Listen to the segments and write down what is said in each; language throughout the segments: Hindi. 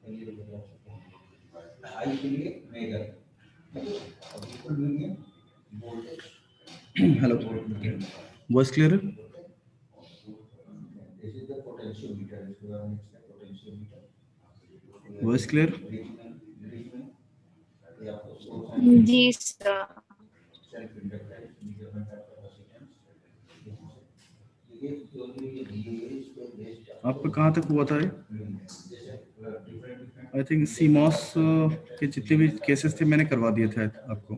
हेलो, वॉइस क्लियर है? Voice clear? जी सर। आपका कहाँ तक हुआ था? आई थिंक सीमॉस के जितने भी केसेस थे मैंने करवा दिए थे आपको।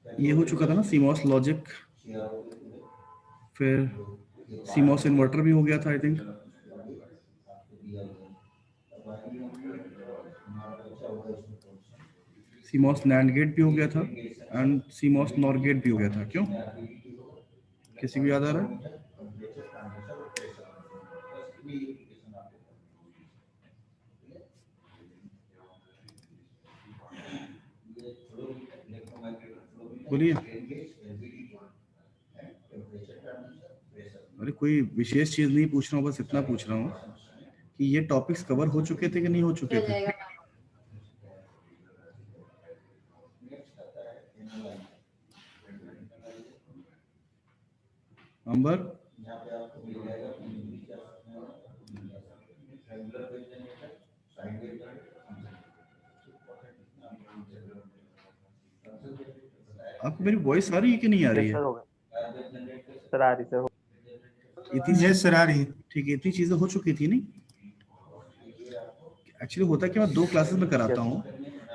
ये हो चुका था ना सीमॉस लॉजिक, फिर सीमॉस इन्वर्टर भी हो गया था I think. CMOS NAND gate भी हो गया था एंड सीमॉस नॉर गेट भी हो गया था। क्यों, किसी को याद आ रहा है? बोलिए। अरे कोई विशेष चीज नहीं पूछ रहा हूँ, बस इतना पूछ रहा हूँ कि ये टॉपिक्स कवर हो चुके थे कि नहीं हो चुके थे? अंबर, आपको मेरी वॉइस आ रही है कि नहीं आ रही है? सर आ रही सर। इतनी सर आ रही है, ठीक है। इतनी चीजें हो चुकी थी नहीं। एक्चुअली होता क्या, मैं 2 क्लासेस में कराता हूँ,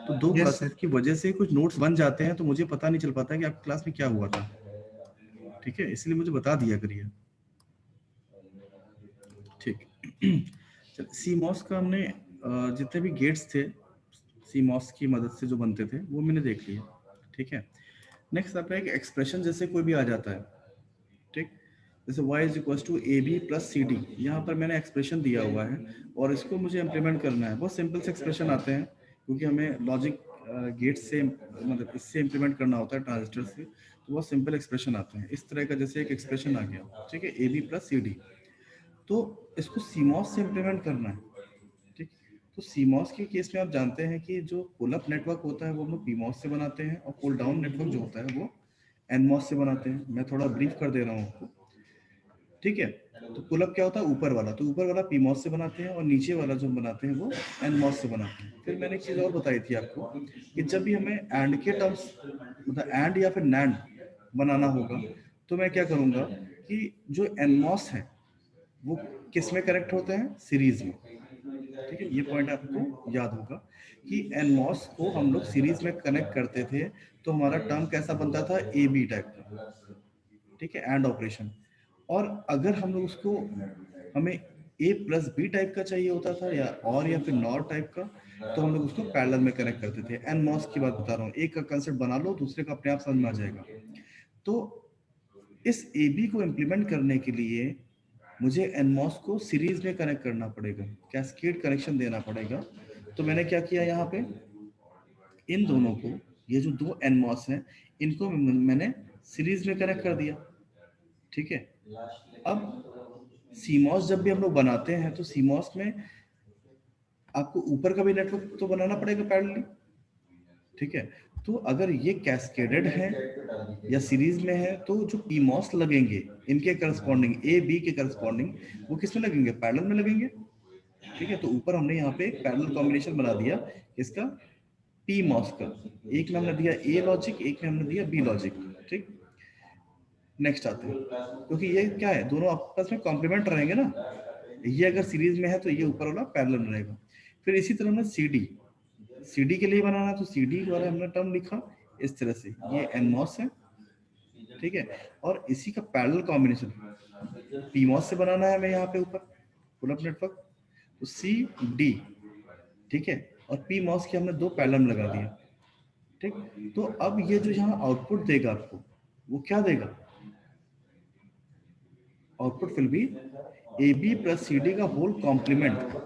तो 2 क्लासेस की वजह से कुछ नोट्स बन जाते हैं, तो मुझे पता नहीं चल पाता कि आपकी क्लास में क्या हुआ था। ठीक है, इसलिए मुझे बता दिया करिए। ठीक। चल, सीमॉस का हमने जितने भी गेट्स थे सीमॉस की मदद से जो बनते थे वो मैंने देख लिया। ठीक है, नेक्स्ट आपका एक एक्सप्रेशन जैसे कोई भी आ जाता है, ठीक, जैसे y is equal to A B plus C D. यहाँ पर मैंने एक्सप्रेशन दिया हुआ है और इसको मुझे इम्प्लीमेंट करना है। बहुत सिंपल से एक्सप्रेशन आते हैं क्योंकि हमें लॉजिक गेट से मतलब इससे इम्प्लीमेंट करना होता है ट्रांजिस्टर से, तो बहुत सिंपल एक्सप्रेशन आते हैं इस तरह का। जैसे एक एक्सप्रेशन आ गया, ठीक है, A B plus C D, तो इसको सीमॉस से इम्प्लीमेंट करना है। ठीक, तो सीमॉस के केस में आप जानते हैं कि जो पुल अप नेटवर्क होता है वो हम लोग पीमॉस से बनाते हैं और पुल डाउन नेटवर्क जो होता है वो एनमॉस से बनाते हैं। मैं थोड़ा ब्रीफ कर दे रहा हूँ आपको, ठीक है। तो पुल अप क्या होता है, ऊपर वाला, तो ऊपर वाला पीमॉस से बनाते हैं और नीचे वाला जो बनाते हैं वो एनमॉस से बनाते हैं। फिर मैंने एक चीज़ और बताई थी आपको कि जब भी हमें एंड के टर्म्स मतलब एंड या फिर नैंड बनाना होगा तो मैं क्या करूँगा कि जो एनमॉस है वो किस में कनेक्ट होते हैं, सीरीज में। ठीक है, ये पॉइंट आपको याद होगा कि एनमॉस को हम लोग सीरीज में कनेक्ट करते थे, तो हमारा टर्म कैसा बनता था, ए बी टाइप का। ठीक है, एंड ऑपरेशन। और अगर हम लोग उसको हमें ए प्लस बी टाइप का चाहिए होता था या फिर नॉर टाइप का, तो हम लोग उसको पैरेलल में कनेक्ट करते थे। एनमॉस की बात बता रहा हूँ, एक का कंसेप्ट बना लो, दूसरे का अपने आप समझ में आ जाएगा। तो इस ए बी को इम्प्लीमेंट करने के लिए मुझे एनमॉस को सीरीज में कनेक्ट करना पड़ेगा, कैस्केड कनेक्शन देना पड़ेगा। तो मैंने क्या किया, यहाँ पे इन दोनों को, ये जो 2 एनमॉस हैं इनको मैंने सीरीज में कनेक्ट कर दिया। ठीक है, अब सीमॉस जब भी हम लोग बनाते हैं तो सीमॉस में आपको ऊपर का भी नेटवर्क तो बनाना पड़ेगा पैरेलली। ठीक है, तो अगर ये कैस्केडेड है या सीरीज में है तो जो पीमॉस लगेंगे इनके करस्पॉन्डिंग, ए बी के करस्पॉन्डिंग, वो किस में लगेंगे, पैरेलल में लगेंगे। ठीक है, तो ऊपर हमने यहाँ पे एक पैरेलल कॉम्बिनेशन बना दिया इसका पीमॉस का। एक में हमने दिया ए लॉजिक, एक में हमने दिया बी लॉजिक। ठीक, नेक्स्ट आते हैं, क्योंकि ये क्या है, दोनों आपस में कॉम्प्लीमेंट रहेंगे ना। ये अगर सीरीज में है तो ये ऊपर वाला पैरेलल में रहेगा। फिर इसी तरह हमने सीडी के लिए बनाना, तो सीडी वाला हमने टर्म लिखा इस तरह से, ये एनमॉस है। ठीक है, और इसी का पैरेलल कॉम्बिनेशन पीमॉस से बनाना है हमें यहाँ पे ऊपर पुल अप नेटवर्क, तो सी डी। ठीक है, और पीमॉस के हमने 2 पैरेलल लगा दिए। ठीक, तो अब ये जो यहाँ आउटपुट देगा आपको, वो क्या देगा, output will be A B plus C D का होल कॉम्प्लीमेंट।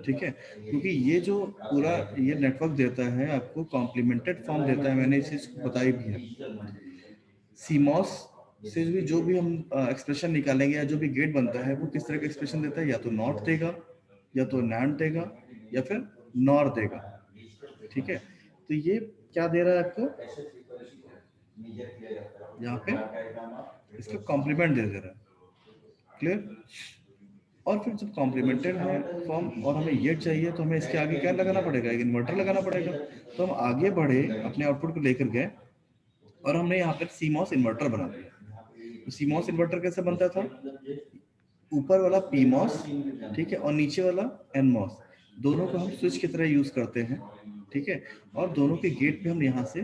ठीक है, क्योंकि ये जो पूरा ये नेटवर्क देता है आपको कॉम्प्लीमेंटेड फॉर्म देता है, मैंने इस चीज को बताई भी है। सीमॉस से भी जो भी हम एक्सप्रेशन निकालेंगे या जो भी गेट बनता है वो किस तरह का एक्सप्रेशन देता है, या तो नॉट देगा, या तो नैंड देगा, या फिर नॉर देगा। ठीक है, तो ये क्या दे रहा है आपको, यहाँ पे इसका कॉम्प्लीमेंट दे रहा है। क्लियर? और फिर जब कॉम्प्लीमेंटेड है फॉर्म और हमें ये चाहिए तो हमें इसके आगे क्या लगाना पड़ेगा, एक इन्वर्टर लगाना पड़ेगा। तो हम आगे बढ़े, अपने आउटपुट को लेकर गए और हमने यहाँ पर सीमॉस इन्वर्टर बना दिया। तो सीमॉस इन्वर्टर कैसे बनता था, ऊपर वाला पीमॉस, ठीक है, और नीचे वाला एनमॉस, दोनों को हम स्विच की तरह यूज करते हैं। ठीक है, और दोनों के गेट पे हम यहाँ से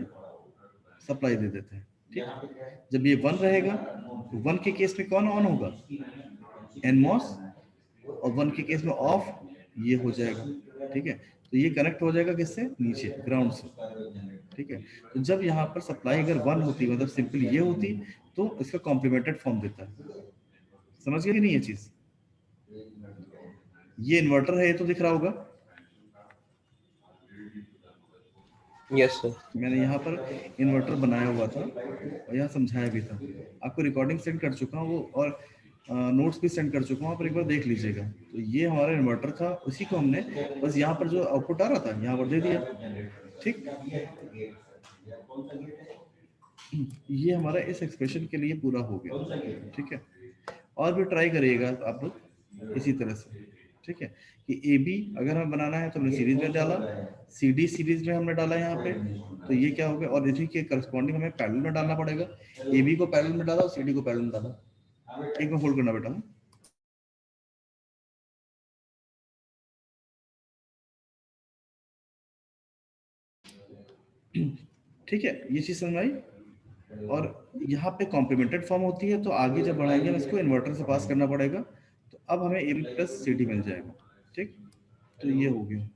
सप्लाई दे देते हैं। ठीक, जब ये 1 रहेगा तो 1 के केस में कौन ऑन होगा, एनमॉस, और 1 के केस में ऑफ ये हो जाएगा। ठीक है, तो ये कनेक्ट हो जाएगा किससे, नीचे ग्राउंड से। ठीक है, तो जब यहाँ पर सप्लाई अगर 1 होती, मतलब सिंपल ये होती, तो इसका कॉम्प्लीमेंटेड फॉर्म देता है। समझ गए कि नहीं ये चीज? ये इन्वर्टर है, ये तो दिख रहा होगा। Yes sir. मैंने यहाँ पर इन्वर्टर बनाया हुआ था और यहाँ समझाया भी था। आपको रिकॉर्डिंग सेंड कर चुका हूँ वो, और नोट्स भी सेंड कर चुका हूँ, आप एक बार देख लीजिएगा। तो ये हमारा इन्वर्टर था, उसी को हमने बस यहाँ पर जो आउटपुट आ रहा था यहाँ पर दे दिया। ठीक, ये हमारा इस एक्सप्रेशन के लिए पूरा हो गया। ठीक है, और भी ट्राई करिएगा आप लोग इसी तरह से। ठीक है, कि ए बी अगर हमें बनाना है तो हमने सीरीज में डाला, सी डी सीरीज में हमने डाला यहाँ पे, तो ये क्या हो गया, और इसी के करस्पॉन्डिंग हमें पैरेलल में डालना पड़ेगा। ए बी को पैरेलल में डाला और सी डी को पैरेलल में डाला। एक बार होल्ड करना बेटा। ठीक है, ये चीज समझ आई। और यहाँ पे कॉम्प्लीमेंटेड फॉर्म होती है, तो आगे जब बढ़ाएंगे हम इसको इन्वर्टर से पास करना पड़ेगा, तो अब हमें A B plus C D मिल जाएगा। ठीक, तो ये हो गया।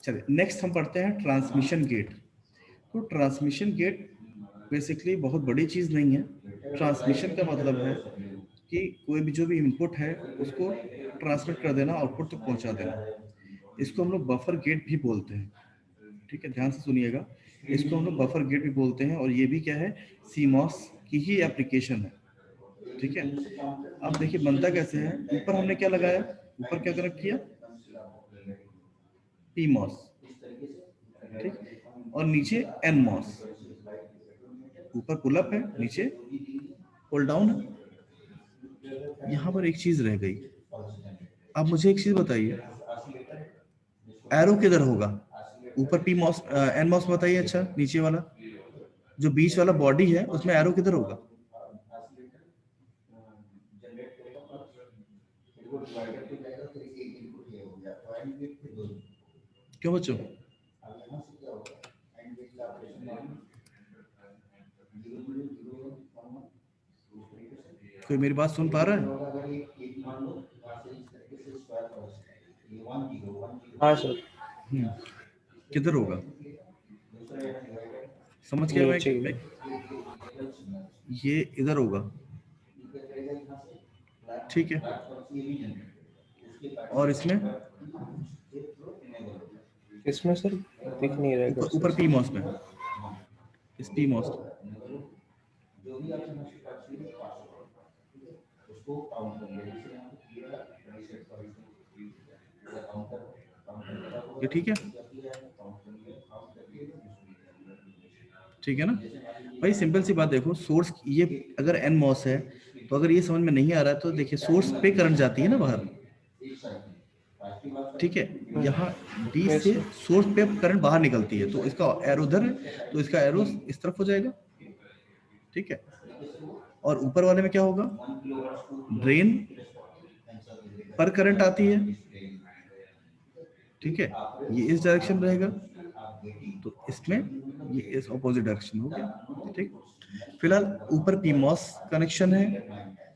चलिए नेक्स्ट हम पढ़ते हैं ट्रांसमिशन गेट। तो ट्रांसमिशन गेट बेसिकली बहुत बड़ी चीज नहीं है। ट्रांसमिशन का मतलब है कि कोई भी जो भी इनपुट है उसको ट्रांसमिट कर देना, आउटपुट तक पहुंचा देना। इसको हम लोग बफर गेट भी बोलते हैं। ठीक है, ध्यान से सुनिएगा, इसको हम लोग बफर गेट भी बोलते हैं, और ये भी क्या है, सीमॉस की ही एप्लीकेशन है। ठीक है, अब देखिए बनता कैसे है। ऊपर हमने क्या लगाया, ऊपर क्या कनेक्ट किया, पीमॉस। ठीक, और नीचे एनमॉस। ऊपर पुल अप है, नीचे पुल डाउन है। यहाँ पर एक चीज रह गई। अब मुझे एक चीज बताइए, एरो किधर होगा, ऊपर पी मॉस एन मॉस बताइए। अच्छा, नीचे वाला जो बीच वाला बॉडी है उसमें एरो किधर होगा, क्यों बच्चों? कोई मेरी बात सुन पा रहा है? हाँ सर। किधर होगा, समझ गया मैं? ये इधर होगा। ठीक है, और इसमें सर दिख नहीं रहा, ऊपर पी मॉस में, इस पी मॉस ये। ठीक है, ठीक है ना भाई, सिंपल सी बात देखो, सोर्स ये अगर एन मॉस है तो अगर ये समझ में नहीं आ रहा है तो देखिए सोर्स पे करंट जाती है ना बाहर। ठीक है, यहाँ डी से सोर्स पे करंट बाहर निकलती है, तो इसका एरो उधर है तो इसका एरो इस तरफ हो जाएगा। ठीक है, और ऊपर वाले में क्या होगा, ड्रेन पर करंट आती है। ठीक है, ये इस डायरेक्शन रहेगा, तो इसमें ये इस ऑपोजिट डायरेक्शन हो गया। ठीक, फिलहाल ऊपर पीमॉस कनेक्शन है,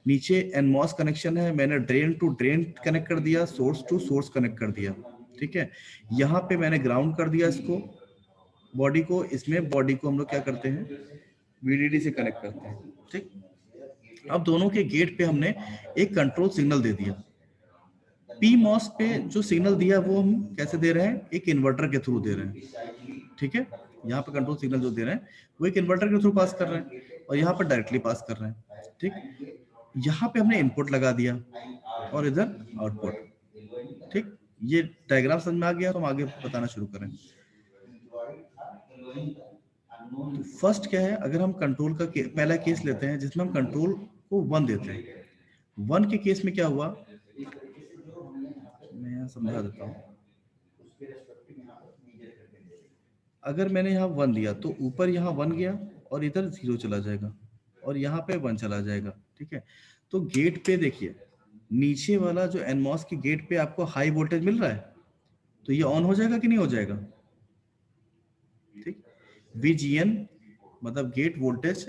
नीचे एनमॉस कनेक्शन है। मैंने ड्रेन टू ड्रेन कनेक्ट कर दिया, सोर्स टू सोर्स कनेक्ट कर दिया। ठीक है, यहाँ पे मैंने ग्राउंड कर दिया इसको, बॉडी को। इसमें बॉडी को हम लोग क्या करते हैं, वीडीडी से कनेक्ट करते हैं। ठीक, अब दोनों के गेट पे हमने एक कंट्रोल सिग्नल दे दिया। पीमॉस पे जो सिग्नल दिया वो हम कैसे दे रहे हैं, एक इन्वर्टर के थ्रू दे रहे हैं। ठीक है, यहाँ पे कंट्रोल सिग्नल जो दे रहे हैं वो एक इन्वर्टर के थ्रू पास कर रहे हैं और यहाँ पर डायरेक्टली पास कर रहे हैं, ठीक। यहाँ पे हमने इनपुट लगा दिया और इधर आउटपुट, ठीक। ये डायग्राम समझ में आ गया तो हम आगे बताना शुरू करें। तो फर्स्ट क्या है, अगर हम कंट्रोल का पहला केस लेते हैं जिसमें हम कंट्रोल को 1 देते हैं। 1 के केस में क्या हुआ, मैं यहाँ समझा देता हूँ। अगर मैंने यहाँ 1 दिया तो ऊपर यहाँ 1 गया और इधर 0 चला जाएगा और यहाँ पे 1 चला जाएगा, ठीक है। तो गेट पे देखिए नीचे वाला जो एनमॉस की गेट पे आपको हाई वोल्टेज मिल रहा है, तो ये ऑन हो जाएगा कि नहीं हो जाएगा, ठीक। VGN मतलब गेट वोल्टेज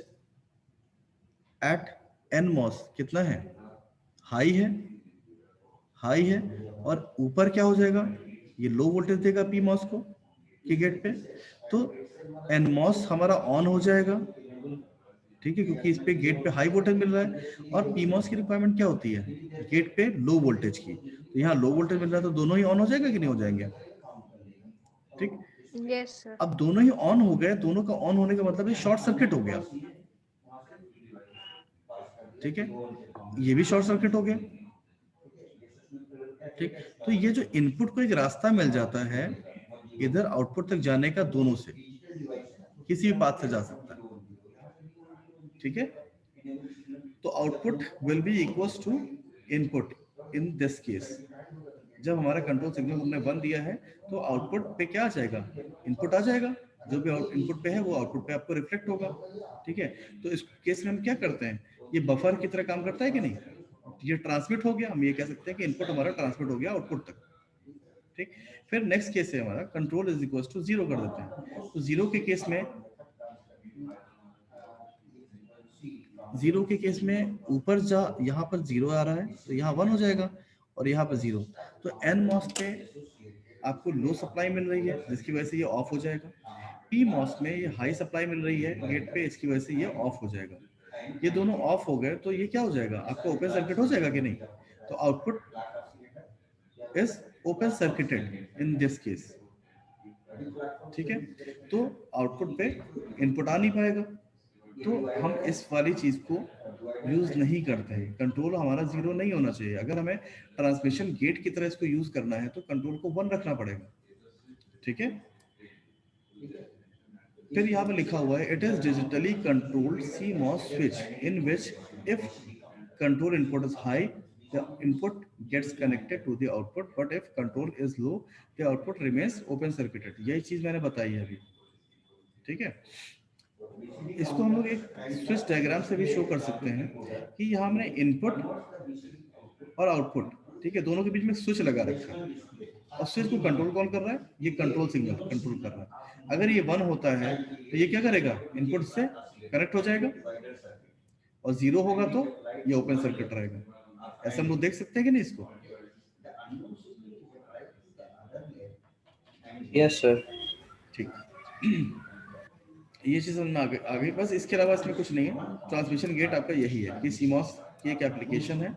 एट एनमॉस कितना है, हाई है, हाई है। और ऊपर क्या हो जाएगा, ये लो वोल्टेज देगा पीमॉस को की गेट पे, तो एनमॉस हमारा ऑन हो जाएगा, ठीक है, क्योंकि इस पे गेट पे हाई वोल्टेज मिल रहा है। और पीमॉस की रिक्वायरमेंट क्या होती है, गेट पे लो वोल्टेज की, तो यहाँ लो वोल्टेज मिल रहा है तो दोनों ही ऑन हो जाएगा कि नहीं हो जाएंगे, ठीक। Yes, sir. अब दोनों ही ऑन हो गए, दोनों का ऑन होने का मतलब ये शॉर्ट सर्किट हो गया, ठीक है, ये भी शॉर्ट सर्किट हो गया, ठीक। तो ये जो इनपुट को एक रास्ता मिल जाता है इधर आउटपुट तक जाने का, दोनों से किसी भी पाथ से जा सकता है, ठीक है। तो output will be equals to input in this case. जब हमारा कंट्रोल सिग्नल हमने 1 दिया है तो आउटपुट पे क्या आ जाएगा, इनपुट आ जाएगा, जो भी इनपुट पे है वो आउटपुट पे आपको रिफ्लेक्ट होगा, ठीक है। तो इस केस में हम क्या करते हैं, ये बफर की तरह काम करता है कि नहीं, ये ट्रांसमिट हो गया, हम ये कह सकते हैं कि इनपुट हमारा ट्रांसमिट हो गया आउटपुट तक, ठीक। फिर नेक्स्ट केस है हमारा कंट्रोल इज इक्वल टू 0 कर देते हैं। तो 0 के केस में, 0 के केस में ऊपर जा, यहाँ पर 0 आ रहा है तो यहाँ 1 हो जाएगा और यहाँ पर 0। तो एन मॉस पे आपको लो सप्लाई मिल रही है जिसकी वजह से ये ऑफ हो जाएगा। पी मॉस में ये हाई सप्लाई मिल रही है गेट पे, इसकी वजह से ये ऑफ हो जाएगा। ये दोनों ऑफ हो गए तो ये क्या हो जाएगा, आपका ओपन सर्किट हो जाएगा कि नहीं। तो output is open circuited in this case, ठीक है। तो आउटपुट पे इनपुट आ नहीं पाएगा, तो हम इस वाली चीज को यूज नहीं करते हैं। कंट्रोल हमारा 0 नहीं होना चाहिए। अगर हमें ट्रांसमिशन गेट की तरह इसको यूज करना है तो कंट्रोल को 1 रखना पड़ेगा, ठीक है। फिर यहाँ पे लिखा हुआ है it is digitally controlled CMOS switch in which if control input is high the input gets connected to the output, but if control is low the output remains open circuited। यही चीज मैंने बताई है अभी, ठीक है। इसको हम लोग एक स्विच डायग्राम से भी शो कर सकते हैं कि यहाँ हमने इनपुट और आउटपुट, ठीक है, दोनों के बीच में स्विच लगा रखा है और स्विच को कंट्रोल कौन कर रहा है, ये कंट्रोल सिग्नल कंट्रोल कर रहा है। अगर ये 1 होता है तो ये क्या करेगा, इनपुट से कनेक्ट हो जाएगा और 0 होगा तो ये ओपन सर्किट रहेगा। ऐसा हम लोग देख सकते हैं कि नहीं इसको, यस सर, ठीक। ये चीज समझ में आ गई बस, इसके अलावा इसमें कुछ नहीं है। ट्रांसमिशन गेट आपका यही है कि सीमॉस की एक एप्लीकेशन है।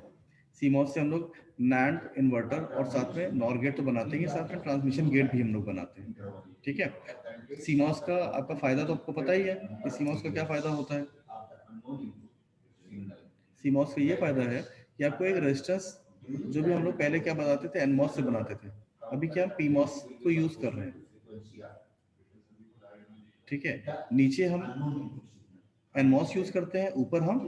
सीमॉस से हम लोग नैंड इन्वर्टर और साथ में नॉर गेट तो बनाते हैं, साथ में ट्रांसमिशन गेट भी हम लोग बनाते हैं, ठीक है। सीमॉस का आपका फायदा तो आपको पता ही है कि सीमॉस का क्या फायदा होता है। सीमॉस का ये फायदा है कि आपको एक रेजिस्टेंस, जो भी हम लोग पहले क्या बनाते थे एनमॉस से बनाते थे, अभी क्या हम पीमॉस को यूज कर रहे हैं, ठीक है। नीचे हम एनमॉस यूज करते हैं, ऊपर हम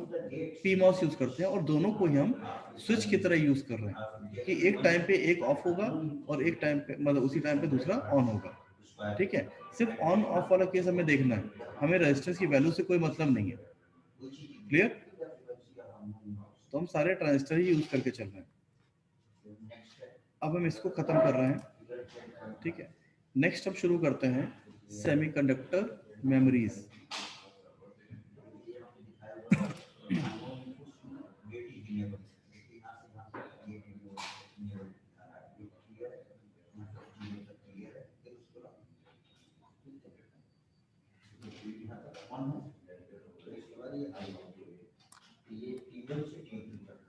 पीमॉस यूज करते हैं और दोनों को ही हम स्विच की तरह यूज कर रहे हैं कि एक टाइम पे एक ऑफ होगा और एक टाइम पे मतलब उसी टाइम पे दूसरा ऑन होगा, ठीक है। सिर्फ ऑन ऑफ वाला केस हमें देखना है, हमें रेजिस्टेंस की वैल्यू से कोई मतलब नहीं है, क्लियर। तो हम सारे ट्रांजिस्टर ही यूज करके चल रहे हैं। अब हम इसको खत्म कर रहे हैं, ठीक है। नेक्स्ट अब शुरू करते हैं सेमीकंडक्टर मेमोरीज।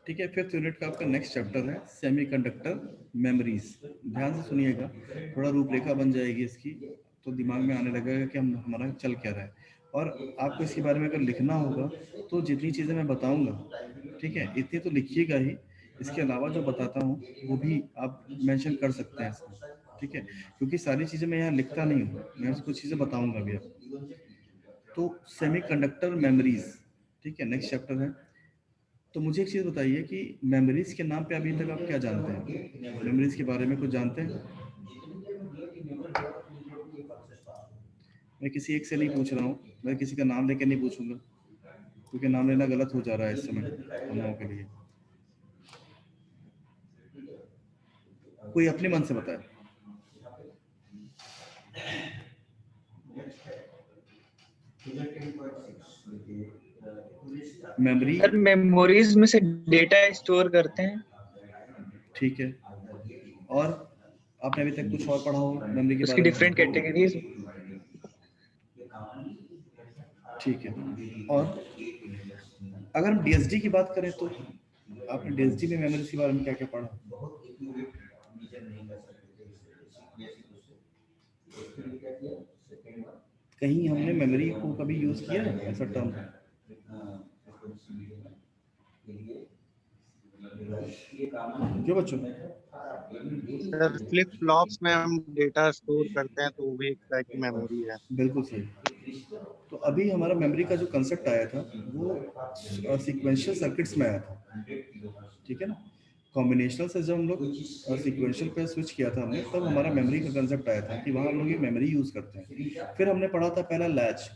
ठीक है, 5th यूनिट का आपका नेक्स्ट चैप्टर है सेमीकंडक्टर मेमोरीज। ध्यान से सुनिएगा, थोड़ा रूपरेखा बन जाएगी इसकी, तो दिमाग में आने लगेगा कि हम हमारा चल क्या रहा है। और आपको इसके बारे में अगर लिखना होगा तो जितनी चीज़ें मैं बताऊंगा, ठीक है, इतनी तो लिखिएगा ही। इसके अलावा जो बताता हूँ वो भी आप मेंशन कर सकते हैं इसमें, ठीक है, क्योंकि सारी चीज़ें मैं यहाँ लिखता नहीं हूँ, मैं उसको चीज़ें बताऊंगा भी आपको। तो सेमीकंडक्टर मेमोरीज, ठीक है, नेक्स्ट चैप्टर है। तो मुझे एक चीज़ बताइए कि मेमोरीज के नाम पे अभी तक आप क्या जानते हैं? मेमोरीज के बारे में कुछ जानते हैं? मैं किसी एक से नहीं पूछ रहा हूँ, मैं किसी का नाम लेकर नहीं पूछूंगा, क्योंकि नाम लेना गलत हो जा रहा है इस समय हम लोगों के लिए। कोई अपने मन से बताए। मेमोरी, सर मेमोरीज में से डेटा स्टोर करते हैं। ठीक है, और आपने अभी तक कुछ और पढ़ा हो मेमोरी के उसकी बारे डिफरेंट में? कैटेगरीज। ठीक है, और अगर हम डीएसडी की बात करें तो आपने डीएसडी में मेमोरीज के बारे में क्या क्या पढ़ा? कहीं हमने मेमोरी को कभी यूज किया है ऐसा टर्म? क्यों बच्चों? सर फ्लिप फ्लॉप्स में हम डेटा स्टोर करते हैं तो वो भी एक तरह की मेमोरी है। बिल्कुल सही। तो अभी हमारा मेमोरी का जो कंसेप्ट आया था वो सीक्वेंशियल सर्किट्स में आया था, ठीक है ना। कॉम्बिनेशनल से जब हम लोग सीक्वेंशियल पे स्विच किया था हमने, तब हमारा मेमोरी का कंसेप्ट आया था कि वहाँ हम लोग ये मेमोरी यूज करते हैं। फिर हमने पढ़ा था पहला लैच,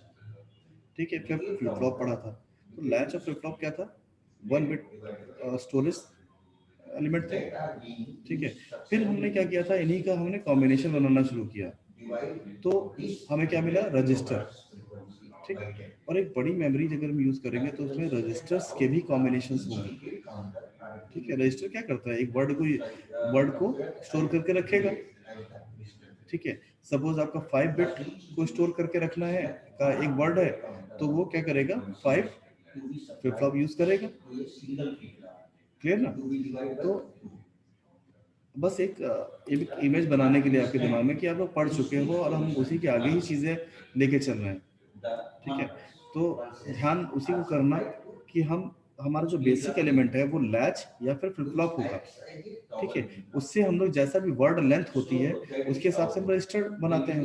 ठीक है, फिर फ्लिप फ्लॉप पढ़ा था। तो लैच और फ्लिप फ्लॉप क्या था? 1 बिट स्टोरेज एलिमेंट थे, ठीक है। फिर हमने क्या किया था, इन्हीं का हमने कॉम्बिनेशन बनाना शुरू किया, तो हमें क्या मिला? रजिस्टर, ठीक। और एक बड़ी मेमोरी अगर हम यूज करेंगे तो उसमें रजिस्टर्स के भी कॉम्बिनेशंस होंगे, ठीक है। रजिस्टर क्या करता है? एक वर्ड को स्टोर करके रखेगा, ठीक है। सपोज आपका 5 बिट को स्टोर करके रखना है का एक वर्ड है, तो वो क्या करेगा? 5 फ्लिप फ्लॉप यूज करेगा, क्लियर ना। तो बस एक इमेज बनाने के लिए आपके दिमाग में कि आप लोग पढ़ चुके हो और हम उसी के आगे ही चीजें लेके चल रहे हैं, ठीक है। तो ध्यान उसी को करना कि हम हमारा जो बेसिक एलिमेंट है वो लैच या फिर फ्लिप फ्लॉप होगा, ठीक है। उससे हम लोग जैसा भी वर्ड लेंथ होती है उसके हिसाब से हम रजिस्टर बनाते हैं,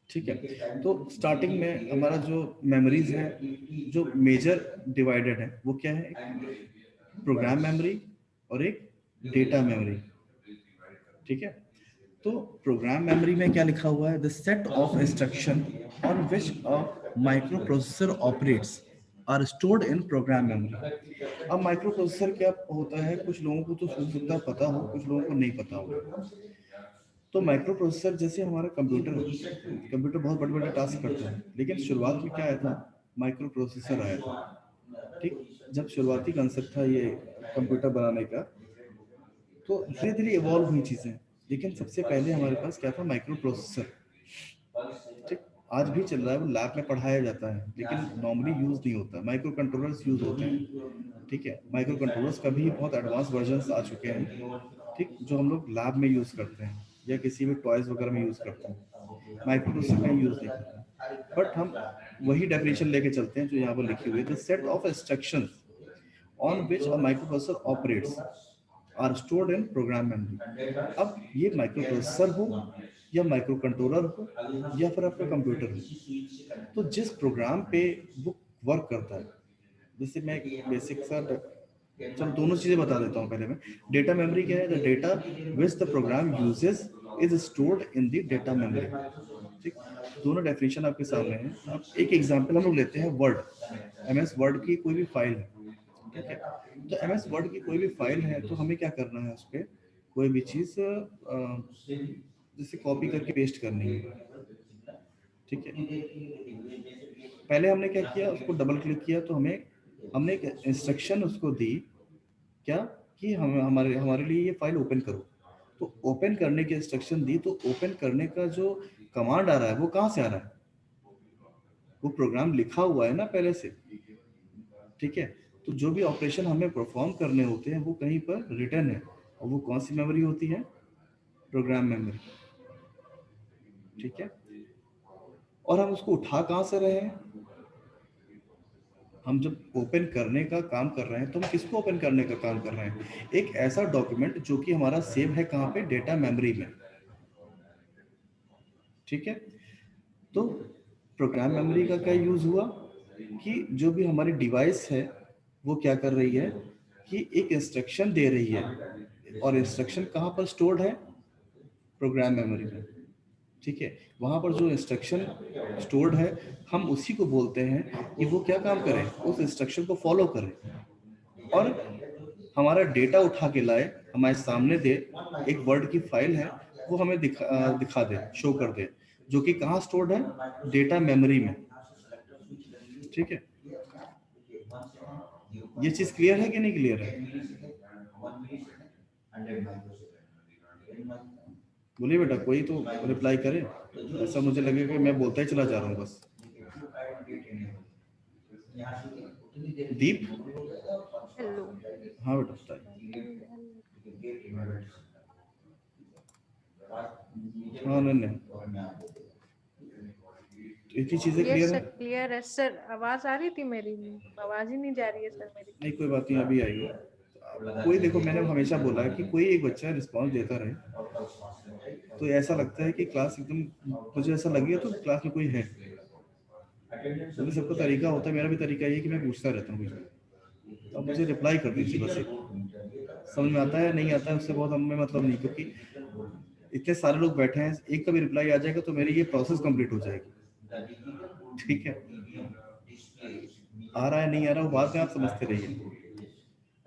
ठीक है। तो स्टार्टिंग में हमारा जो मेमोरीज है, जो मेजर डिवाइडेड है वो क्या है? प्रोग्राम मेमोरी और एक डेटा मेमोरी, ठीक है। तो प्रोग्राम मेमोरी में क्या लिखा हुआ है? The set of instruction on which a micro processor operates are stored in program memory. अब माइक्रो प्रोसेसर क्या होता है? कुछ लोगों को तो हो सकता है पता हो, कुछ लोगों को नहीं पता हो। तो माइक्रो प्रोसेसर जैसे हमारा कंप्यूटर है, कंप्यूटर बहुत बड़े बड़े टास्क करता है, लेकिन शुरुआत में क्या आया था? माइक्रो प्रोसेसर आया था, ठीक। जब शुरुआती कंसेप्ट था ये कंप्यूटर बनाने का, तो धीरे धीरे इवॉल्व हुई चीजें, लेकिन सबसे पहले हमारे पास क्या था? माइक्रो प्रोसेसर, ठीक। आज भी चल रहा है, वो लैब में पढ़ाया जाता है, लेकिन नॉर्मली यूज नहीं होता। माइक्रो कंट्रोलर्स यूज होते हैं, ठीक है। माइक्रो कंट्रोलर्स का भी बहुत एडवांस वर्जन आ चुके हैं, ठीक, जो हम लोग लैब में यूज करते हैं या किसी भी टॉयज वगैरह में यूज करते हैं। माइक्रो प्रोसेसर का यूज नहीं करते हैं, बट हम वही डेफिनेशन लेके चलते हैं जो यहाँ पर लिखी हुई है। The set of instructions on which a microprocessor operates are stored in program memory। अब ये माइक्रो प्रोसेसर हो या माइक्रो कंट्रोलर हो या फिर आपका कंप्यूटर हो, तो जिस प्रोग्राम पे वो वर्क करता है, जैसे मैं बेसिक सा चलो दोनों चीजें बता देता हूँ। पहले मैं डेटा मेमोरी क्या है? The data which the program uses is stored in the data memory, ठीक। दोनों डेफिनेशन आपके सामने है। अब एक एग्जांपल हम लोग लेते हैं, वर्ड, एमएस वर्ड की कोई भी फाइल है, ठीक है। तो एमएस वर्ड की कोई भी फाइल है तो हमें क्या करना है? उस पर कोई भी चीज जैसे कॉपी करके पेस्ट करनी है, ठीक है। पहले हमने क्या किया? उसको डबल क्लिक किया तो हमने एक इंस्ट्रक्शन उसको दी, क्या कि हम हमारे हमारे लिए ये फाइल ओपन करो। तो ओपन करने की इंस्ट्रक्शन दी, तो ओपन करने का जो कमांड आ रहा है वो कहाँ से आ रहा है? वो प्रोग्राम लिखा हुआ है ना पहले से, ठीक है। तो जो भी ऑपरेशन हमें परफॉर्म करने होते हैं वो कहीं पर रिटर्न है, और वो कौन सी मेमोरी होती है? प्रोग्राम मेमोरी, ठीक है, और हम उसको उठा कहाँ से रहे हैं? हम जब ओपन करने का काम कर रहे हैं तो हम किसको ओपन करने का काम कर रहे हैं? एक ऐसा डॉक्यूमेंट जो कि हमारा सेव है कहाँ पे? डेटा मेमोरी में। ठीक है, तो प्रोग्राम मेमोरी का क्या यूज हुआ कि जो भी हमारी डिवाइस है वो क्या कर रही है कि एक इंस्ट्रक्शन दे रही है, और इंस्ट्रक्शन कहाँ पर स्टोर्ड है? प्रोग्राम मेमोरी में। ठीक है, वहां पर जो इंस्ट्रक्शन स्टोर्ड है हम उसी को बोलते हैं कि वो क्या काम करे? उस इंस्ट्रक्शन को फॉलो करे और हमारा डेटा उठा के लाए, हमारे सामने दे, एक वर्ड की फाइल है वो हमें दिखा दे, शो कर दे, जो कि कहाँ स्टोर्ड है? डेटा मेमोरी में। ठीक है, ये चीज क्लियर है कि नहीं क्लियर है? बोलिए बेटा, कोई तो रिप्लाई करे, ऐसा मुझे लगेगा कि मैं बोलता ही चला जा रहा हूँ बस। दीप, हेलो। हाँ बेटा बताइए। हाँ नहीं, इतनी चीजें यस क्लियर सर, है? क्लियर है सर। आवाज आ रही थी मेरी, आवाज ही नहीं जा रही है सर मेरी। नहीं कोई बात नहीं, अभी आएगी। कोई, देखो मैंने हमेशा बोला है कि कोई एक बच्चा रिस्पॉन्स देता रहे तो ऐसा लगता है कि क्लास एकदम, मुझे ऐसा लगेगा तो क्लास में कोई है। तो सबका तरीका होता है, मेरा भी तरीका ये कि मैं पूछता रहता हूँ, अब मुझे रिप्लाई कर दीजिए बस। एक समझ में आता है नहीं आता है उससे बहुत हमें मतलब नहीं, क्योंकि इतने सारे लोग बैठे हैं, एक का भी रिप्लाई आ जाएगा तो मेरी ये प्रोसेस कंप्लीट हो जाएगी। ठीक है, आ रहा है नहीं आ रहा वो बाद में आप समझते रहिए।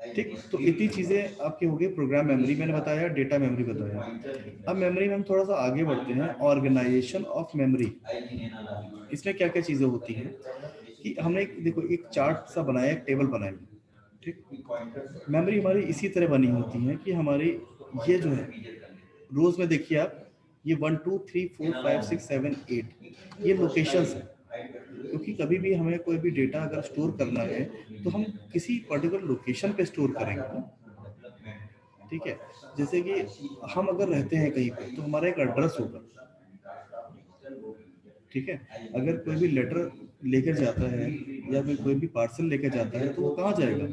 ठीक, तो इतनी चीजें आपकी हो गई। प्रोग्राम मेमोरी मैंने बताया, डेटा मेमोरी बताया। अब मेमोरी में हम थोड़ा सा आगे बढ़ते हैं, ऑर्गेनाइजेशन ऑफ मेमोरी। इसमें क्या क्या चीजें होती हैं कि हमने देखो एक चार्ट सा बनाया, एक टेबल बनाई। ठीक, मेमोरी हमारी इसी तरह बनी होती है कि हमारी ये जो है रोज में देखिए आप, ये 1 2 3 4 5 6 7 8 ये लोकेशंस है, क्योंकि कभी भी हमें कोई भी डेटा अगर स्टोर करना है तो हम किसी पर्टिकुलर लोकेशन पे स्टोर करेंगे ना। ठीक है, जैसे कि हम अगर रहते हैं कहीं पे तो हमारा एक एड्रेस होगा। ठीक है, अगर कोई भी लेटर लेकर जाता है या फिर कोई भी पार्सल लेकर जाता है तो वो कहाँ जाएगा?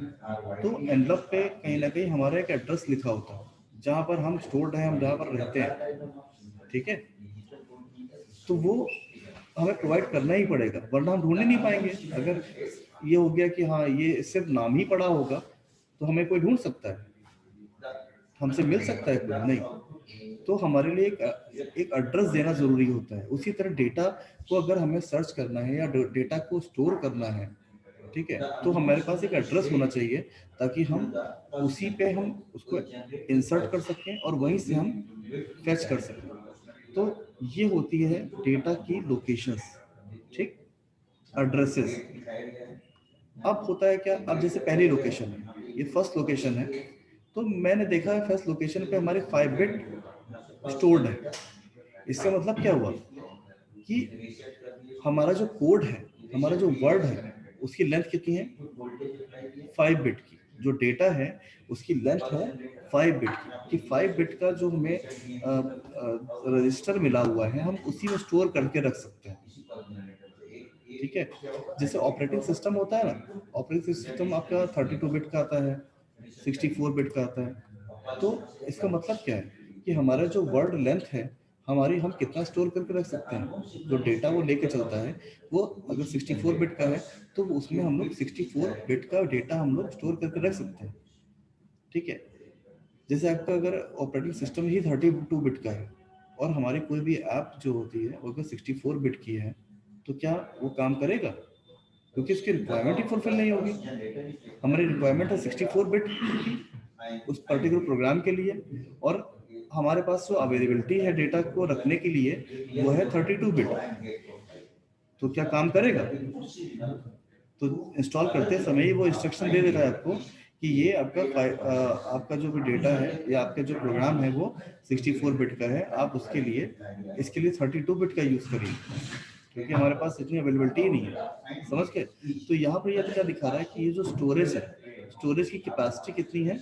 तो एनवलप पे कहीं ना कहीं हमारा एक एड्रेस लिखा होता है जहाँ पर हम स्टोर्ड हैं, हम जहाँ पर रहते हैं। ठीक है, तो वो हमें प्रोवाइड करना ही पड़ेगा, वरना हम ढूंढ ही नहीं पाएंगे। अगर ये हो गया कि हाँ ये सिर्फ नाम ही पड़ा होगा तो हमें कोई ढूंढ सकता है, हमसे मिल सकता है कोई? नहीं। तो हमारे लिए एक एड्रेस देना जरूरी होता है। उसी तरह डेटा को अगर हमें सर्च करना है या डेटा को स्टोर करना है, ठीक है, तो हमारे पास एक एड्रेस होना चाहिए ताकि हम उसी पे हम उसको इंसर्ट कर सकें और वहीं से हम फेच कर सकें। तो ये होती है डेटा की लोकेशंस। ठीक, एड्रेसेस। अब होता है क्या, अब जैसे पहली लोकेशन है, ये फर्स्ट लोकेशन है, तो मैंने देखा है फर्स्ट लोकेशन पे हमारे 5 बिट स्टोर्ड है। इसका मतलब क्या हुआ कि हमारा जो कोड है, हमारा जो वर्ड है, उसकी लेंथ कितनी है? 5 बिट की। जो डेटा है उसकी लेंथ है 5 बिट की, कि 5 बिट का जो हमें रजिस्टर मिला हुआ है हम उसी में स्टोर करके रख सकते हैं। ठीक है, जैसे ऑपरेटिंग सिस्टम होता है ना, ऑपरेटिंग सिस्टम आपका 32 बिट का आता है, 64 बिट का आता है। तो इसका मतलब क्या है कि हमारा जो वर्ड लेंथ है हमारी, हम कितना स्टोर करके रख सकते हैं? जो डेटा वो लेके चलता है वो अगर 64 बिट का है तो उसमें हम लोग 64 बिट का डेटा हम लोग स्टोर करके रख सकते हैं। ठीक है, जैसे आपका अगर ऑपरेटिंग सिस्टम ही 32 बिट का है और हमारी कोई भी ऐप जो होती है वो अगर 64 बिट की है तो क्या वो काम करेगा? क्योंकि इसकी रिक्वायरमेंट ही फुलफिल नहीं होगी। हमारी रिक्वायरमेंट है 64 बिट की उस पर्टिकुलर प्रोग्राम के लिए, और हमारे पास जो अवेलेबिलिटी है डेटा को रखने के लिए वो है 32 बिट। तो क्या काम करेगा? तो इंस्टॉल करते समय ही वो इंस्ट्रक्शन दे देता है आपको कि ये आपका जो भी डेटा है या आपका जो प्रोग्राम है वो 64 बिट का है, आप उसके लिए इसके लिए 32 बिट का यूज करिए, क्योंकि हमारे पास इतनी अवेलेबिलिटी ही नहीं है। समझ के? तो यहाँ पर यह क्या दिखा रहा है कि ये जो स्टोरेज है, स्टोरेज की कैपेसिटी कितनी है?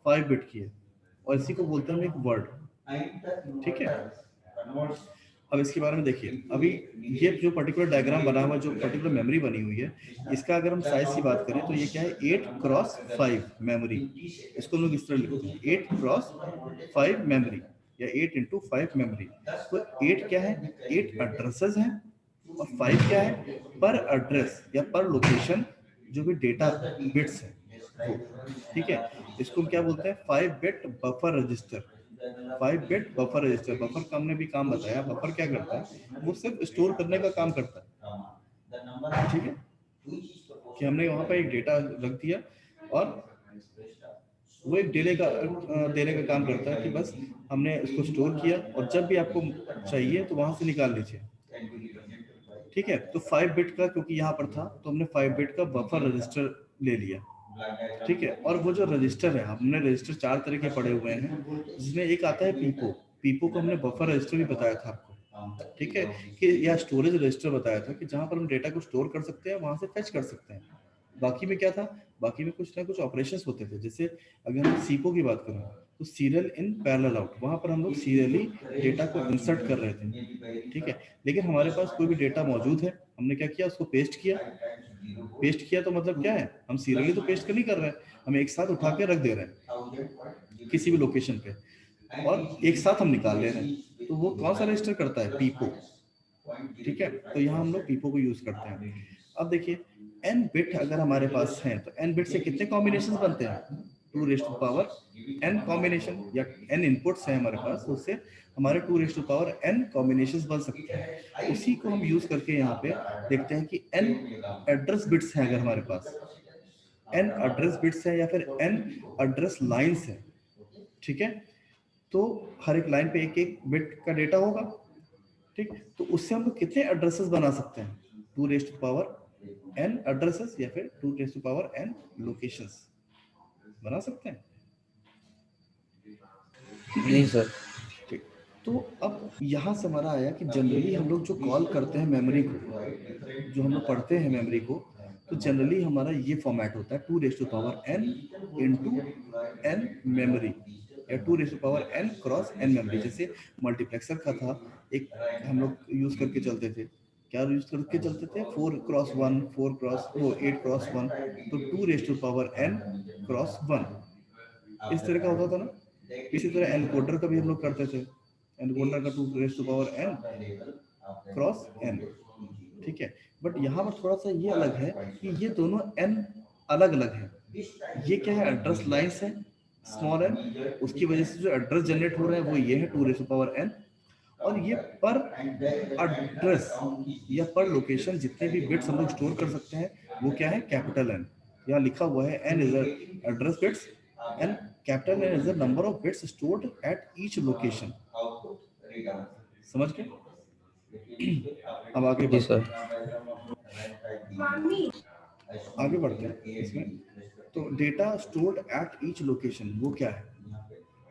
5 बिट की है, और इसी को बोलते हैं हम एक वर्ड। ठीक है, अब इसके बारे में देखिए, अभी ये जो पर्टिकुलर डायग्राम बना हुआ, जो पर्टिकुलर मेमोरी बनी हुई है, इसका अगर हम साइज की बात करें तो ये क्या है, 8x5 मेमोरी। इसको हम लोग इस तरह लिखते हैं, 8x5 मेमोरी या 8x5 मेमोरी। तो 8 क्या है, 8 एड्रेसेस हैं, और 5 क्या है, पर एड्रेस या पर लोकेशन जो भी डेटा बिट्स है वो, ठीक है। इसको हम क्या बोलते हैं, 5 bit buffer register. 5 bit buffer register, buffer का हमने भी काम बताया। बफर क्या करता है, वो सिर्फ स्टोर करने का काम करता है, ठीक है, कि हमने वहां पर एक डेटा रख दिया और वो एक देने का काम करता है, कि बस हमने उसको स्टोर किया और जब भी आपको चाहिए तो वहां से निकाल लीजिए, ठीक है। तो 5 बिट का क्योंकि यहाँ पर था तो हमने 5 बिट का बफर रजिस्टर ले लिया, ठीक है। और वो जो रजिस्टर है, हमने रजिस्टर 4 तरह के पड़े हुए हैं, जिसमें एक आता है पीपो। पीपो को हमने बफर रजिस्टर भी बताया था आपको, ठीक है, कि या स्टोरेज रजिस्टर बताया था, कि जहां पर हम डेटा को स्टोर कर सकते हैं, वहां से फेच कर सकते हैं। बाकी में क्या था, बाकी में कुछ ना कुछ ऑपरेशंस होते थे। जैसे अगर हम सीपो की बात करें तो सीरियल इन पैरेलल आउट, वहां पर हम लोग सीरियली डेटा को इंसर्ट कर रहे थे, ठीक है। लेकिन हमारे पास कोई भी डेटा मौजूद है, हमने क्या किया, उसको पेस्ट किया। पेस्ट किया तो मतलब क्या है, हम सीरियली तो पेस्ट नहीं कर रहे हैं, हम एक साथ उठा के रख दे रहे हैं किसी भी लोकेशन पे, और एक साथ हम निकाल ले रहे हैं। तो वो कौन सा रजिस्टर करता है, पीपो, ठीक है। तो यहाँ हम लोग पीपो को यूज करते हैं। अब देखिए, n बिट अगर हमारे पास है तो n बिट से कितने कॉम्बिनेशंस बनते हैं, 2 raise to power n combination, या n इनपुट्स है हमारे पास, उससे हमारे 2 raise to power n combinations बन सकते हैं। उसी को हम यूज करके यहाँ पे देखते हैं कि n एड्रेस बिट्स हैं, अगर हमारे पास n एड्रेस बिट्स है या फिर n एड्रेस लाइंस है, ठीक है, तो हर एक लाइन पे एक एक बिट का डेटा होगा, ठीक। तो उससे हम लोग कितने एड्रेसेस बना सकते हैं, 2 raise to power n addresses या फिर 2 raise to power n locations बना सकते हैं, जी सर। ठीक। तो अब यहाँ से हमारा आया कि जनरली हम लोग जो कॉल करते हैं मेमोरी को, जो हम लोग पढ़ते हैं मेमोरी को, तो जनरली हमारा ये फॉर्मेट होता है 2 raise to power n into n memory, या 2 raise to power n cross n memory. जैसे मल्टीप्लेक्सर का था एक, हम लोग यूज करके चलते थे, क्या यूज करके चलते थे, 4x1, 8x1, तो 2 raise to power n cross 1, इस तरह का होता था ना। इसी तरह एनकोडर का भी हम लोग करते थे, एनकोडर का 2 raise to power n cross n, ठीक है। बट यहाँ पर थोड़ा सा ये अलग है कि ये दोनों n अलग अलग है। ये क्या है, एड्रेस लाइंस है, स्मॉल n, उसकी वजह से जो एड्रेस जनरेट हो रहा है वो ये है 2 रेज़ टू पावर n, और ये पर एड्रेस या पर लोकेशन जितने भी बिट्स हम लोग स्टोर कर सकते हैं वो क्या है, कैपिटल N। यहाँ लिखा हुआ है n is address bits and capital N is the number of bits stored at each location। समझ गए? अब आगे जी सर। आगे बढ़ते हैं इसमें। तो data stored at each location वो क्या है,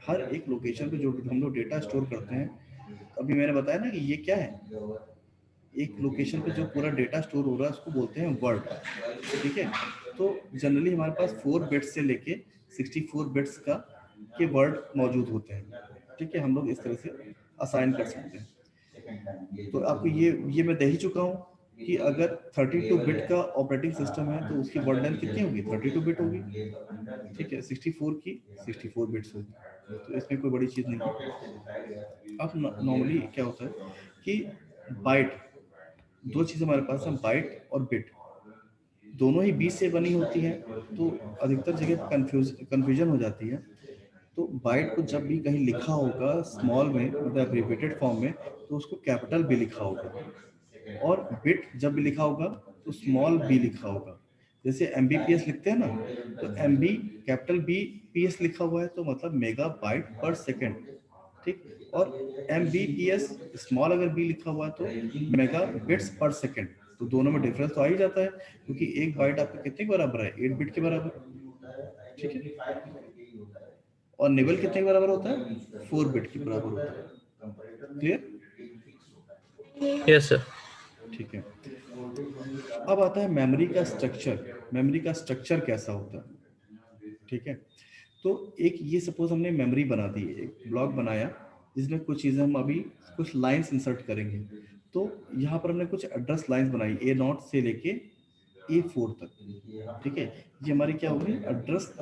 हर एक लोकेशन पे जो हम लोग डेटा स्टोर करते हैं, अभी मैंने बताया ना कि ये क्या है, एक लोकेशन पे जो पूरा डेटा स्टोर हो रहा है उसको बोलते हैं वर्ड, ठीक है। तो जनरली हमारे पास 4 बिट्स से लेके 64 बिट्स का के वर्ड मौजूद होते हैं, ठीक है। हम लोग इस तरह से असाइन कर सकते हैं। तो आपको ये मैं दे ही चुका हूँ कि अगर 32 बिट का ऑपरेटिंग सिस्टम है तो उसकी वर्ड लेंथ कितनी होगी, 32 बिट होगी, ठीक है। 64 की 64 बिट्स होगी, तो इसमें कोई बड़ी चीज नहीं है। अब नॉर्मली क्या होता है कि बाइट, 2 चीज हमारे पास है, बाइट और बिट, दोनों ही 20 से बनी होती हैं, तो अधिकतर जगह कंफ्यूजन हो जाती है। तो बाइट को जब भी कहीं लिखा होगा स्मॉल में, मतलब एब्रिविएटेड फॉर्म में, तो उसको कैपिटल बी लिखा होगा, और बिट जब भी लिखा होगा तो स्मॉल बी लिखा होगा। जैसे MBPS लिखते हैं ना, तो MB कैपिटल B PS लिखा हुआ है तो मतलब मेगा बाइट पर सेकेंड, ठीक। और MBPS स्मॉल अगर b लिखा हुआ है तो मेगा बिट्स पर सेकेंड। तो दोनों में डिफरेंस तो आ ही जाता है, क्योंकि एक बाइट आपका कितने के बराबर है, 8 बिट के बराबर, ठीक है। और निबल कितने के बराबर होता है, 4 बिट के बराबर होता है। क्लियर? Yes sir. ठीक है। अब आता है मेमोरी का स्ट्रक्चर। मेमोरी का स्ट्रक्चर कैसा होता है, ठीक है। तो एक ये सपोज हमने मेमोरी बना दी, एक ब्लॉक बनाया, जिसमें कुछ चीजें हम अभी कुछ लाइंस इंसर्ट करेंगे। तो यहाँ पर हमने कुछ एड्रेस लाइंस बनाई A0 से लेके A4 तक, ठीक है। ये हमारी क्या हो गई, एड्रेस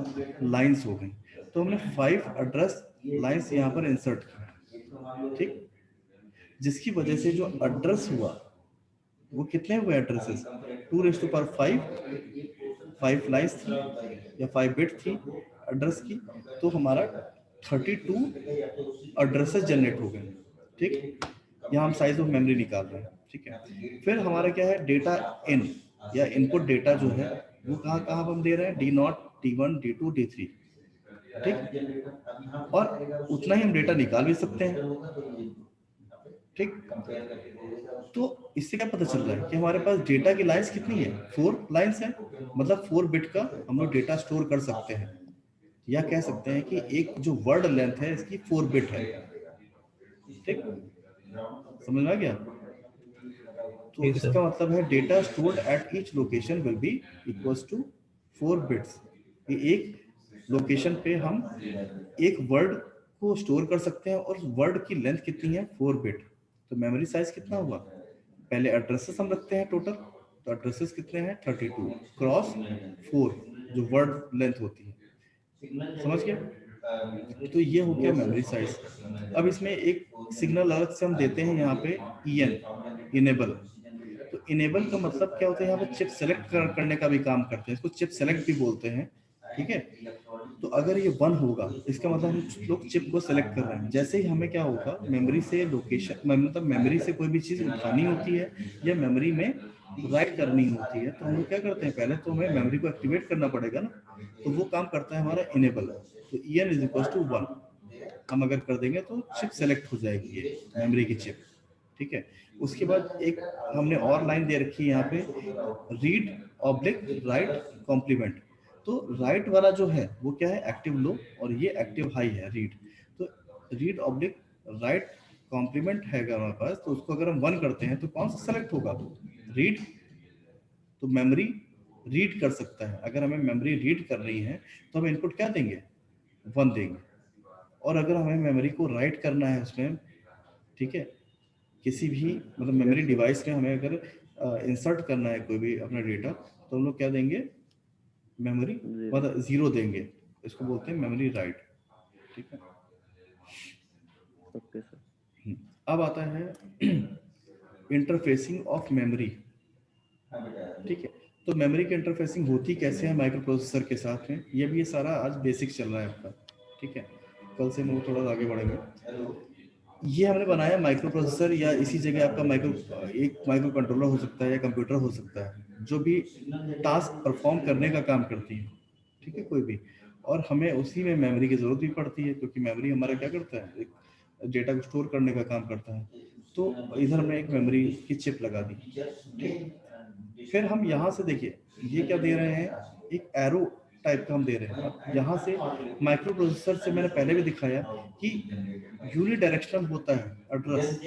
लाइंस हो गई। तो हमने 5 एड्रेस लाइंस यहाँ पर इंसर्ट की, ठीक, जिसकी वजह से जो एड्रेस हुआ वो कितने हुए एड्रेसेस, 2⁵5, 5 लाइंस थी या 5 बिट थी एड्रेस की, तो हमारा 32 एड्रेसेस जनरेट हो गए, ठीक। यहाँ हम साइज ऑफ मेमोरी निकाल रहे हैं, ठीक है। फिर हमारा क्या है, डेटा इन या इनपुट डेटा जो है वो कहाँ कहाँ हम दे रहे हैं, D0, D1, D2, D3, ठीक। और उतना ही हम डेटा निकाल भी सकते हैं, ठीक। तो इससे क्या पता चल रहा है कि हमारे पास डेटा की लाइंस कितनी है, 4 लाइंस है, मतलब 4 बिट का हम लोग डेटा स्टोर कर सकते हैं। या कह सकते हैं कि एक जो वर्ड लेंथ है इसकी 4 बिट है, ठीक, समझ में आ गया। तो ठीक है। इसका मतलब है data stored at each location will be equals to 4 bits. एक लोकेशन पे हम एक वर्ड को स्टोर कर सकते हैं और वर्ड की लेंथ कितनी है, 4 बिट। तो मेमोरी साइज कितना हुआ, पहले एड्रेसेस हम रखते हैं टोटल, तो एड्रेसेस कितने हैं, 32 क्रॉस 4 जो वर्ड लेंथ होती है, समझ गया। तो ये हो गया मेमोरी साइज। अब इसमें एक सिग्नल अलग से हम देते हैं यहाँ पे EN, इनेबल। तो इनेबल का मतलब क्या होता है, यहाँ पे चिप सेलेक्ट करने का भी काम करते हैं, इसको चिप सेलेक्ट भी बोलते हैं, ठीक है। तो अगर ये 1 होगा इसका मतलब हम लोग चिप को सेलेक्ट कर रहे हैं। जैसे ही हमें क्या होगा, मेमोरी से लोकेशन, मतलब मेमोरी से कोई भी चीज उठानी होती है या मेमोरी में राइट करनी होती है, तो हम लोग क्या करते हैं, पहले तो हमें मेमोरी को एक्टिवेट करना पड़ेगा ना, तो वो काम करता है हमारा इनेबल। तो EN इज इक्वल टू 1 हम अगर कर देंगे तो चिप सेलेक्ट हो जाएगी, ये मेमोरी की चिप, ठीक है। उसके बाद एक हमने और लाइन दे रखी है यहाँ पे, रीड ऑब्लिक राइट कॉम्प्लीमेंट। तो राइट वाला जो है वो क्या है, एक्टिव लो, और ये एक्टिव हाई है, रीड। तो रीड ऑब्लिक राइट कॉम्प्लीमेंट है अगर हमारे पास, तो उसको अगर हम 1 करते हैं तो कौन सा सेलेक्ट होगा, रीड। तो मेमोरी रीड कर सकता है, अगर हमें मेमोरी रीड कर रही है तो हम इनपुट क्या देंगे, 1 देंगे। और अगर हमें मेमोरी को राइट करना है उसमें, ठीक है, किसी भी मतलब मेमोरी डिवाइस में हमें अगर इंसर्ट करना है कोई भी अपना डेटा, तो हम लोग क्या देंगे, मेमोरी मतलब 0 देंगे, इसको बोलते हैं मेमोरी राइट, ठीक है। Okay sir. अब आता है इंटरफेसिंग ऑफ मेमोरी, ठीक है। तो मेमोरी की इंटरफेसिंग होती कैसे है माइक्रो प्रोसेसर के साथ में, ये भी ये सारा आज बेसिक चल रहा है आपका, ठीक है। कल से हम थोड़ा आगे बढ़ेंगे। ये हमने बनाया माइक्रो प्रोसेसर, या इसी जगह आपका एक माइक्रो कंट्रोलर हो सकता है या कंप्यूटर हो सकता है, जो भी टास्क परफॉर्म करने का काम करती है, ठीक है, कोई भी। और हमें उसी में मेमोरी की जरूरत भी पड़ती है, क्योंकि मेमोरी हमारा क्या करता है, एक डेटा को स्टोर करने का काम करता है। तो इधर हमने एक मेमोरी की चिप लगा दी, ठीक। फिर हम यहाँ से देखिए ये क्या दे रहे हैं, एक एरो टाइप का हम दे रहे हैं। यहाँ से माइक्रो प्रोसेसर से मैंने पहले भी दिखाया कि यूनिडायरेक्शनल होता है एड्रेस,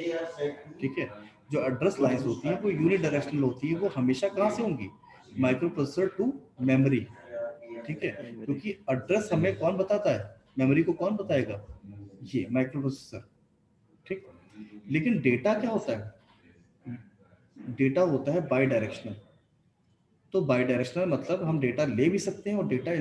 ठीक है। जो एड्रेस लाइंस होती है वो यूनिडायरेक्शनल होती है, वो हमेशा कहाँ से होंगी, माइक्रो प्रोसेसर टू मेमोरी, ठीक है। क्योंकि एड्रेस हमें कौन बताता है, मेमोरी को कौन बताएगा, ये माइक्रो प्रोसेसर, ठीक। लेकिन डेटा क्या होता है, डेटा होता है बाई डायरेक्शनल। तो बाई डायरेक्शनल मतलब हम डेटा ले भी सकते हैं और डेटा